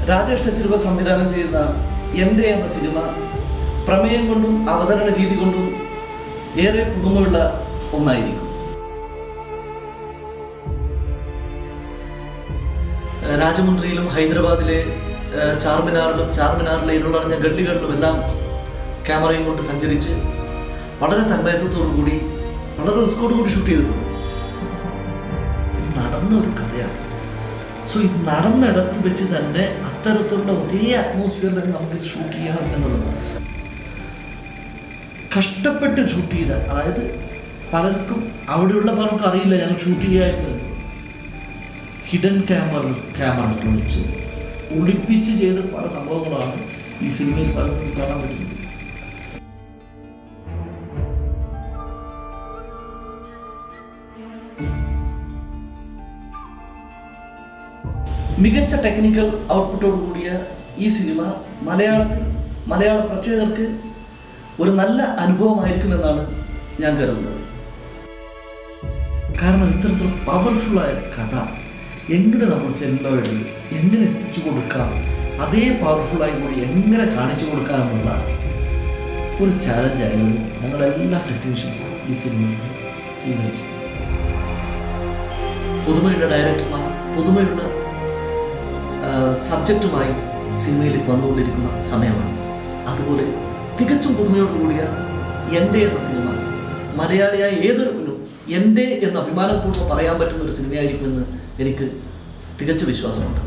രാജേഷ് ടച്ചിലുവ സംവിധാനം ചെയ്യുന്ന എൻ്റെ എന്ന സിനിമ പ്രമേയം കൊണ്ടും അവതരണ രീതി കൊണ്ടും ഏറെ പുതുമയുള്ള ഒന്നായിരിക്കും. രാജമുന്ദ്രിയിലും ഹൈദരാബാദിലെ ചാർമിനാറിലെ ഇരുളടഞ്ഞ ഗള്ളികളിലുമെല്ലാം ക്യാമറയും കൊണ്ട് സഞ്ചരിച്ച് വളരെ തന്മയത്വത്തോടു കൂടി വളരെ റിസ്കോടു കൂടി ഷൂട്ട് ചെയ്തിട്ടുണ്ട്. നടന്ന ഒരു കഥയാണ്. സോ ഇത് നടന്നിടത്ത് വെച്ച് തന്നെ അത്തരത്തിലുള്ള ഒരേ അറ്റ്മോസ്ഫിയറിൽ നമുക്ക് ഷൂട്ട് ചെയ്യണം എന്നുള്ളത് കഷ്ടപ്പെട്ട് ഷൂട്ട് ചെയ്ത, അതായത് പലർക്കും അവിടെയുള്ള പലർക്കും അറിയില്ല ഞങ്ങൾ ഷൂട്ട് ചെയ്യാറുണ്ട്. ഹിഡൻ ക്യാമറ വെച്ച് ഒളിപ്പിച്ച് ചെയ്ത പല സംഭവങ്ങളാണ് ഈ സിനിമയിൽ പലർക്കും കാണാൻ പറ്റുന്നത്. മികച്ച ടെക്നിക്കൽ ഔട്ട്പുട്ടോട് കൂടിയ ഈ സിനിമ മലയാള പ്രേക്ഷകർക്ക് ഒരു നല്ല അനുഭവമായിരിക്കുമെന്നാണ് ഞാൻ കരുതുന്നത്. കാരണം ഇത്തരത്തിൽ പവർഫുള്ളായ കഥ എങ്ങനെ നമ്മൾ സെല്ലോയിഡിൽ എങ്ങനെ എത്തിച്ചു കൊടുക്കാം, അതേ പവർഫുള്ളായി കൂടി എങ്ങനെ കാണിച്ചു കൊടുക്കാം എന്നുള്ള ഒരു ചാലഞ്ചായിരുന്നു ഞങ്ങളെല്ലാ ടെക്നീഷ്യൻസും ഈ സിനിമയിൽ സ്വീകരിച്ചു. പുതുമയുള്ള ഡയറക്ടർമാർ പുതുമയുള്ള സബ്ജക്റ്റുമായി സിനിമയിലേക്ക് വന്നുകൊണ്ടിരിക്കുന്ന സമയമാണ്. അതുപോലെ തികച്ചും പുതുമയോടുകൂടിയ എൻ്റെ എന്ന സിനിമ മലയാളിയായ ഏതൊരുവനും എൻ്റെ എന്ന് അഭിമാനപൂർവ്വം പറയാൻ പറ്റുന്ന ഒരു സിനിമയായിരിക്കുമെന്ന് എനിക്ക് തികച്ച വിശ്വാസമുണ്ട്.